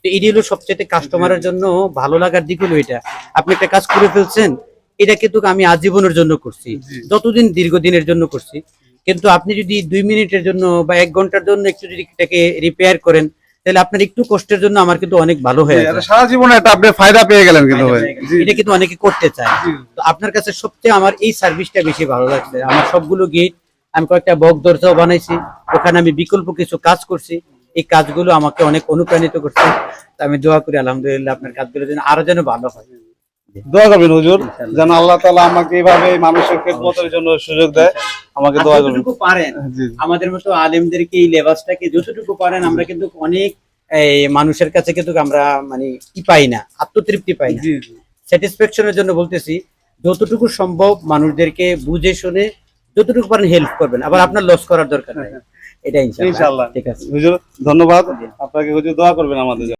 তো এটি হলো সবচেয়ে কাস্টমারের জন্য ভালো লাগার দিক হলো এটা। আপনি একটা কাজ করে ফেলছেন, এটা কিন্তু আমি আজীবনের জন্য করছি, যতদিন দীর্ঘদিনের জন্য করছি। কিন্তু আপনি যদি 2 মিনিটের জন্য বা 1 ঘন্টার জন্য একটু যদি এটাকে রিপেয়ার করেন, তাহলে আপনার একটু কষ্টের জন্য আমার কিন্তু অনেক ভালো হয়ে যায়। সারা জীবনে একটা আপনি ফায়দা পেয়ে গেলেন কিন্তু ভাই। এটা কিন্তু অনেকে করতে চায়। তো আপনার কাছে সবচেয়ে আমার এই সার্ভিসটা বেশি ভালো লাগছে। আমার সবগুলো গেট আমি কয়েকটা বক দরজাও বানাইছি, ওখানে আমি বিকল্প কিছু কাজ করছি। এই কাজগুলো আমাকে অনেক অনুপ্রাণিত করছে। তো আমি দোয়া করি আলহামদুলিল্লাহ আপনার কাজগুলো যেন আরো যেন ভালো হয়। দোয়া করবেন হুজুর, যেন আল্লাহ তাআলা আমাকে এইভাবে মানুষের খেদমতের জন্য সুযোগ দেয়। আমাকে দোয়া করবেন। যতটুকু পারেন আমাদের মতো আলেমদেরকে এই লেবাসটাকে যতটুকু পারেন, আমরা কিন্তু অনেক মানুষের কাছে কিন্তু আমরা মানে কি পাই না, আত্মতৃপ্তি পাই না। স্যাটিসফ্যাকশনের জন্য বলতেছি, যতটুকু সম্ভব মানুষদেরকে বুঝে শুনে যতটুকু পারেন হেল্প করবেন, আবার আপনার লস করার দরকার নাই। এটা ইনশাআল্লাহ। ঠিক আছে হুজুর, ধন্যবাদ আপনাকে। হুজুর দোয়া করবেন আমাদের জন্য।